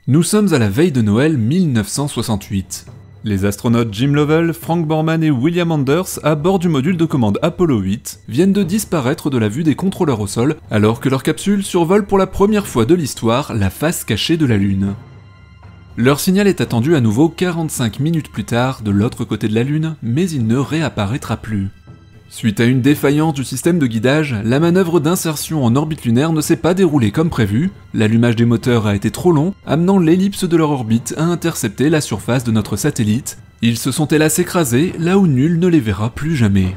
Nous sommes à la veille de Noël 1968. Les astronautes Jim Lovell, Frank Borman et William Anders, à bord du module de commande Apollo 8, viennent de disparaître de la vue des contrôleurs au sol, alors que leur capsule survole pour la première fois de l'histoire la face cachée de la Lune. Leur signal est attendu à nouveau 45 minutes plus tard de l'autre côté de la Lune, mais il ne réapparaîtra plus. Suite à une défaillance du système de guidage, la manœuvre d'insertion en orbite lunaire ne s'est pas déroulée comme prévu, l'allumage des moteurs a été trop long, amenant l'ellipse de leur orbite à intercepter la surface de notre satellite. Ils se sont hélas écrasés, là où nul ne les verra plus jamais.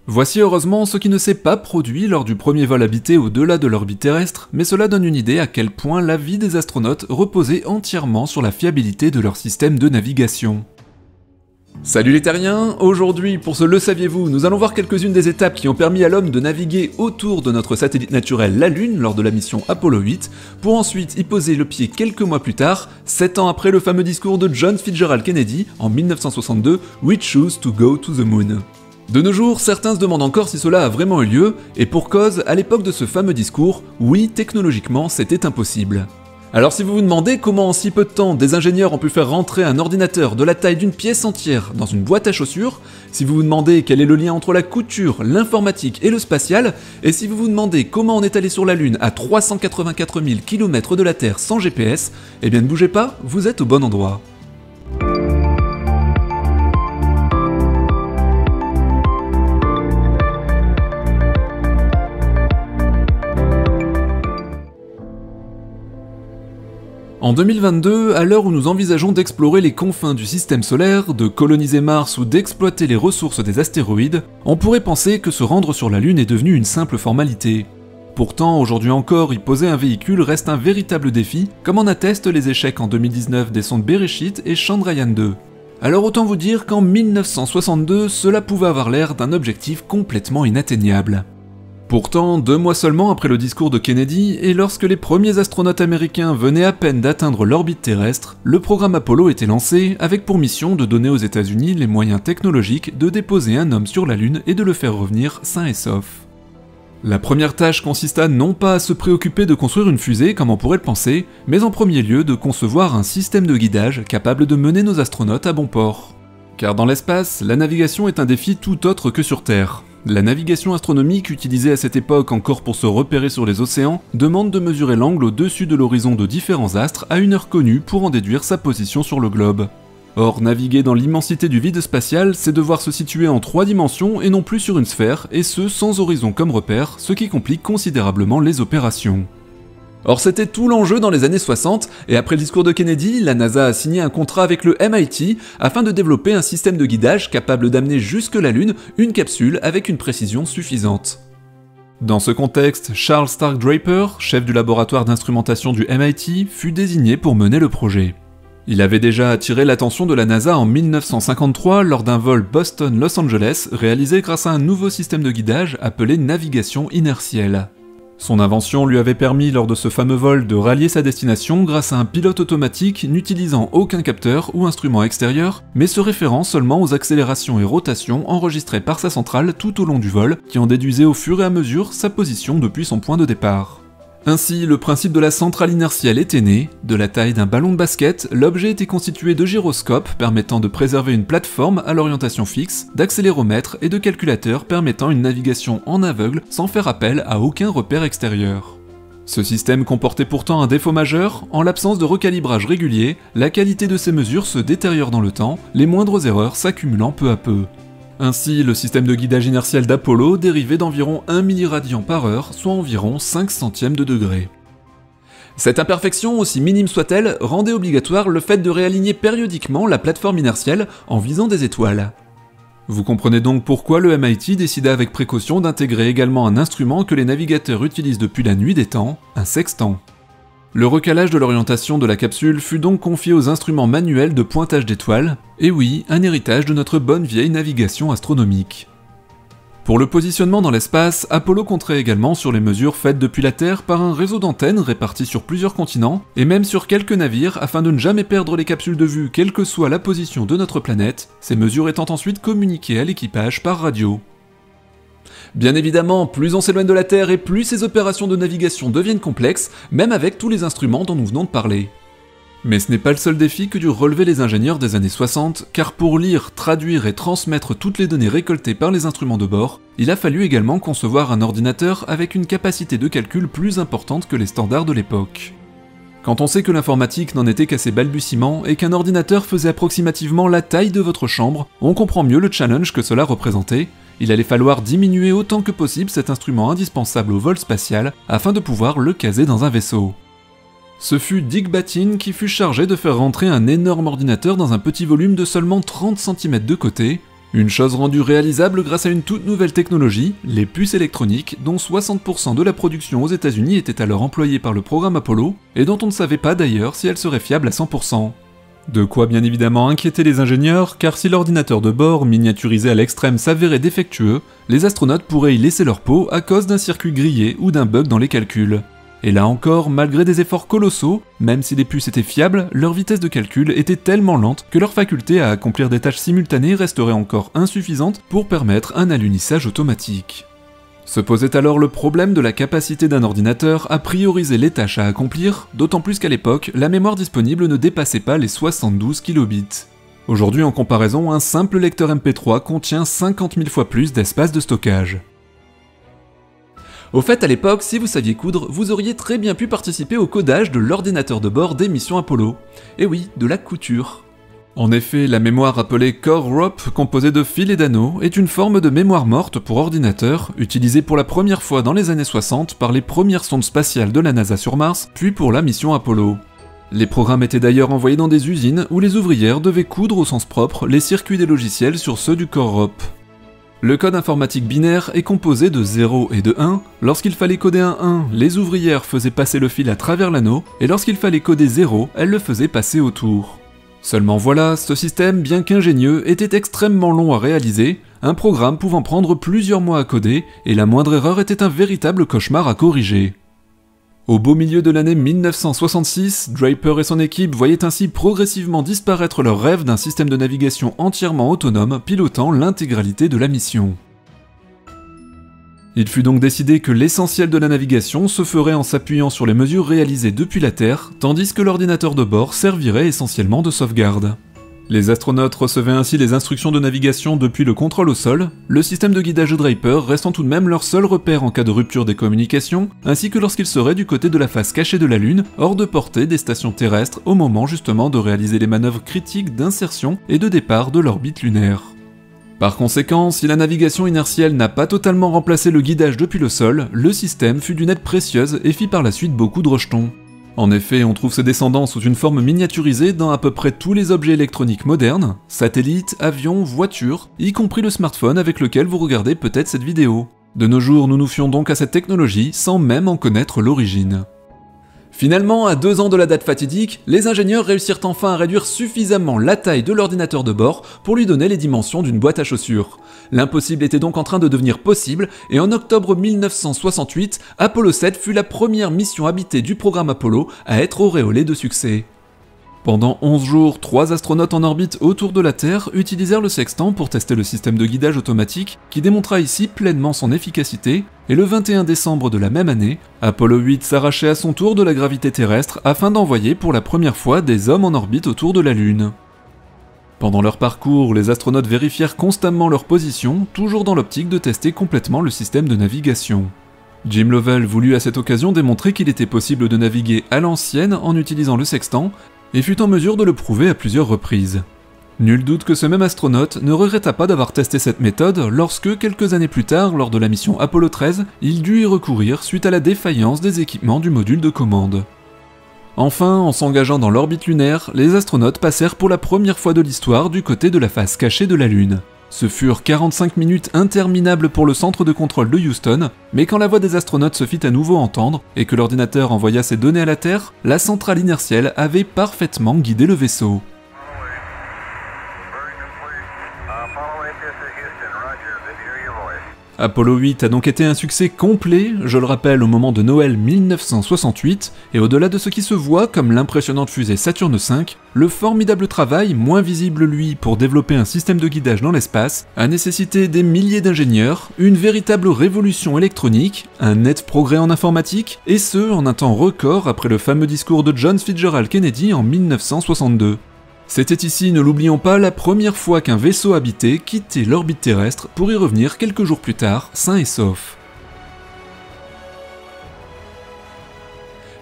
Voici heureusement ce qui ne s'est pas produit lors du premier vol habité au-delà de l'orbite terrestre, mais cela donne une idée à quel point la vie des astronautes reposait entièrement sur la fiabilité de leur système de navigation. Salut les terriens, aujourd'hui pour ce Le Saviez-vous, nous allons voir quelques-unes des étapes qui ont permis à l'homme de naviguer autour de notre satellite naturel la Lune lors de la mission Apollo 8, pour ensuite y poser le pied quelques mois plus tard, 7 ans après le fameux discours de John Fitzgerald Kennedy en 1962 « We choose to go to the moon ». De nos jours, certains se demandent encore si cela a vraiment eu lieu, et pour cause, à l'époque de ce fameux discours, oui, technologiquement, c'était impossible. Alors si vous vous demandez comment en si peu de temps des ingénieurs ont pu faire rentrer un ordinateur de la taille d'une pièce entière dans une boîte à chaussures, si vous vous demandez quel est le lien entre la couture, l'informatique et le spatial, et si vous vous demandez comment on est allé sur la Lune à 384 000 km de la Terre sans GPS, eh bien ne bougez pas, vous êtes au bon endroit. En 2022, à l'heure où nous envisageons d'explorer les confins du système solaire, de coloniser Mars ou d'exploiter les ressources des astéroïdes, on pourrait penser que se rendre sur la Lune est devenu une simple formalité. Pourtant, aujourd'hui encore, y poser un véhicule reste un véritable défi, comme en attestent les échecs en 2019 des sondes Beresheet et Chandrayaan-2. Alors autant vous dire qu'en 1962, cela pouvait avoir l'air d'un objectif complètement inatteignable. Pourtant, 2 mois seulement après le discours de Kennedy, et lorsque les premiers astronautes américains venaient à peine d'atteindre l'orbite terrestre, le programme Apollo était lancé avec pour mission de donner aux États-Unis les moyens technologiques de déposer un homme sur la Lune et de le faire revenir sain et sauf. La première tâche consista non pas à se préoccuper de construire une fusée comme on pourrait le penser, mais en premier lieu de concevoir un système de guidage capable de mener nos astronautes à bon port. Car dans l'espace, la navigation est un défi tout autre que sur Terre. La navigation astronomique utilisée à cette époque encore pour se repérer sur les océans demande de mesurer l'angle au-dessus de l'horizon de différents astres à une heure connue pour en déduire sa position sur le globe. Or, naviguer dans l'immensité du vide spatial, c'est devoir se situer en 3 dimensions et non plus sur une sphère, et ce sans horizon comme repère, ce qui complique considérablement les opérations. Or c'était tout l'enjeu dans les années 60, et après le discours de Kennedy, la NASA a signé un contrat avec le MIT afin de développer un système de guidage capable d'amener jusque la Lune une capsule avec une précision suffisante. Dans ce contexte, Charles Stark Draper, chef du laboratoire d'instrumentation du MIT, fut désigné pour mener le projet. Il avait déjà attiré l'attention de la NASA en 1953 lors d'un vol Boston-Los Angeles réalisé grâce à un nouveau système de guidage appelé navigation inertielle. Son invention lui avait permis lors de ce fameux vol de rallier sa destination grâce à un pilote automatique n'utilisant aucun capteur ou instrument extérieur, mais se référant seulement aux accélérations et rotations enregistrées par sa centrale tout au long du vol, qui en déduisait au fur et à mesure sa position depuis son point de départ. Ainsi, le principe de la centrale inertielle était né. De la taille d'un ballon de basket, l'objet était constitué de gyroscopes permettant de préserver une plateforme à l'orientation fixe, d'accéléromètres et de calculateurs permettant une navigation en aveugle sans faire appel à aucun repère extérieur. Ce système comportait pourtant un défaut majeur, en l'absence de recalibrage régulier, la qualité de ces mesures se détériore dans le temps, les moindres erreurs s'accumulant peu à peu. Ainsi, le système de guidage inertiel d'Apollo dérivait d'environ 1 milliradian par heure, soit environ 5 centièmes de degré. Cette imperfection, aussi minime soit-elle, rendait obligatoire le fait de réaligner périodiquement la plateforme inertielle en visant des étoiles. Vous comprenez donc pourquoi le MIT décida avec précaution d'intégrer également un instrument que les navigateurs utilisent depuis la nuit des temps, un sextant. Le recalage de l'orientation de la capsule fut donc confié aux instruments manuels de pointage d'étoiles, et oui, un héritage de notre bonne vieille navigation astronomique. Pour le positionnement dans l'espace, Apollo compterait également sur les mesures faites depuis la Terre par un réseau d'antennes réparties sur plusieurs continents, et même sur quelques navires afin de ne jamais perdre les capsules de vue quelle que soit la position de notre planète, ces mesures étant ensuite communiquées à l'équipage par radio. Bien évidemment, plus on s'éloigne de la Terre et plus ces opérations de navigation deviennent complexes, même avec tous les instruments dont nous venons de parler. Mais ce n'est pas le seul défi que durent relever les ingénieurs des années 60, car pour lire, traduire et transmettre toutes les données récoltées par les instruments de bord, il a fallu également concevoir un ordinateur avec une capacité de calcul plus importante que les standards de l'époque. Quand on sait que l'informatique n'en était qu'à ses balbutiements et qu'un ordinateur faisait approximativement la taille de votre chambre, on comprend mieux le challenge que cela représentait. Il allait falloir diminuer autant que possible cet instrument indispensable au vol spatial afin de pouvoir le caser dans un vaisseau. Ce fut Dick Batin qui fut chargé de faire rentrer un énorme ordinateur dans un petit volume de seulement 30 cm de côté, une chose rendue réalisable grâce à une toute nouvelle technologie, les puces électroniques, dont 60% de la production aux États-Unis était alors employée par le programme Apollo, et dont on ne savait pas d'ailleurs si elle serait fiable à 100%. De quoi bien évidemment inquiéter les ingénieurs, car si l'ordinateur de bord, miniaturisé à l'extrême, s'avérait défectueux, les astronautes pourraient y laisser leur peau à cause d'un circuit grillé ou d'un bug dans les calculs. Et là encore, malgré des efforts colossaux, même si les puces étaient fiables, leur vitesse de calcul était tellement lente que leur faculté à accomplir des tâches simultanées resterait encore insuffisante pour permettre un alunissage automatique. Se posait alors le problème de la capacité d'un ordinateur à prioriser les tâches à accomplir, d'autant plus qu'à l'époque, la mémoire disponible ne dépassait pas les 72 kilobits. Aujourd'hui, en comparaison, un simple lecteur MP3 contient 50 000 fois plus d'espace de stockage. Au fait, à l'époque, si vous saviez coudre, vous auriez très bien pu participer au codage de l'ordinateur de bord des missions Apollo. Et oui, de la couture. En effet, la mémoire appelée Core Rope, composée de fils et d'anneaux, est une forme de mémoire morte pour ordinateur, utilisée pour la première fois dans les années 60 par les premières sondes spatiales de la NASA sur Mars, puis pour la mission Apollo. Les programmes étaient d'ailleurs envoyés dans des usines où les ouvrières devaient coudre au sens propre les circuits des logiciels sur ceux du Core Rope. Le code informatique binaire est composé de 0 et de 1. Lorsqu'il fallait coder un 1, les ouvrières faisaient passer le fil à travers l'anneau, et lorsqu'il fallait coder 0, elles le faisaient passer autour. Seulement voilà, ce système, bien qu'ingénieux, était extrêmement long à réaliser, un programme pouvant prendre plusieurs mois à coder, et la moindre erreur était un véritable cauchemar à corriger. Au beau milieu de l'année 1966, Draper et son équipe voyaient ainsi progressivement disparaître leur rêve d'un système de navigation entièrement autonome pilotant l'intégralité de la mission. Il fut donc décidé que l'essentiel de la navigation se ferait en s'appuyant sur les mesures réalisées depuis la Terre, tandis que l'ordinateur de bord servirait essentiellement de sauvegarde. Les astronautes recevaient ainsi les instructions de navigation depuis le contrôle au sol, le système de guidage de Draper restant tout de même leur seul repère en cas de rupture des communications, ainsi que lorsqu'ils seraient du côté de la face cachée de la Lune, hors de portée des stations terrestres au moment justement de réaliser les manœuvres critiques d'insertion et de départ de l'orbite lunaire. Par conséquent, si la navigation inertielle n'a pas totalement remplacé le guidage depuis le sol, le système fut d'une aide précieuse et fit par la suite beaucoup de rejetons. En effet, on trouve ses descendants sous une forme miniaturisée dans à peu près tous les objets électroniques modernes, satellites, avions, voitures, y compris le smartphone avec lequel vous regardez peut-être cette vidéo. De nos jours, nous nous fions donc à cette technologie sans même en connaître l'origine. Finalement, à 2 ans de la date fatidique, les ingénieurs réussirent enfin à réduire suffisamment la taille de l'ordinateur de bord pour lui donner les dimensions d'une boîte à chaussures. L'impossible était donc en train de devenir possible, et en octobre 1968, Apollo 7 fut la première mission habitée du programme Apollo à être auréolée de succès. Pendant 11 jours, 3 astronautes en orbite autour de la Terre utilisèrent le sextant pour tester le système de guidage automatique qui démontra ici pleinement son efficacité, et le 21 décembre de la même année, Apollo 8 s'arrachait à son tour de la gravité terrestre afin d'envoyer pour la première fois des hommes en orbite autour de la Lune. Pendant leur parcours, les astronautes vérifièrent constamment leur position, toujours dans l'optique de tester complètement le système de navigation. Jim Lovell voulut à cette occasion démontrer qu'il était possible de naviguer à l'ancienne en utilisant le sextant, et fut en mesure de le prouver à plusieurs reprises. Nul doute que ce même astronaute ne regretta pas d'avoir testé cette méthode lorsque, quelques années plus tard, lors de la mission Apollo 13, il dut y recourir suite à la défaillance des équipements du module de commande. Enfin, en s'engageant dans l'orbite lunaire, les astronautes passèrent pour la première fois de l'histoire du côté de la face cachée de la Lune. Ce furent 45 minutes interminables pour le centre de contrôle de Houston, mais quand la voix des astronautes se fit à nouveau entendre et que l'ordinateur envoya ses données à la Terre, la centrale inertielle avait parfaitement guidé le vaisseau. Apollo 8 a donc été un succès complet, je le rappelle, au moment de Noël 1968, et au-delà de ce qui se voit comme l'impressionnante fusée Saturne V, le formidable travail, moins visible lui, pour développer un système de guidage dans l'espace, a nécessité des milliers d'ingénieurs, une véritable révolution électronique, un net progrès en informatique, et ce, en un temps record après le fameux discours de John Fitzgerald Kennedy en 1962. C'était ici, ne l'oublions pas, la première fois qu'un vaisseau habité quittait l'orbite terrestre pour y revenir quelques jours plus tard, sain et sauf.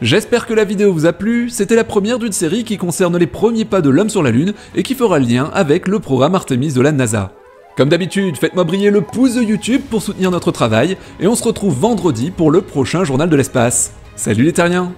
J'espère que la vidéo vous a plu, c'était la première d'une série qui concerne les premiers pas de l'homme sur la Lune et qui fera le lien avec le programme Artemis de la NASA. Comme d'habitude, faites-moi briller le pouce de YouTube pour soutenir notre travail, et on se retrouve vendredi pour le prochain journal de l'espace. Salut les terriens!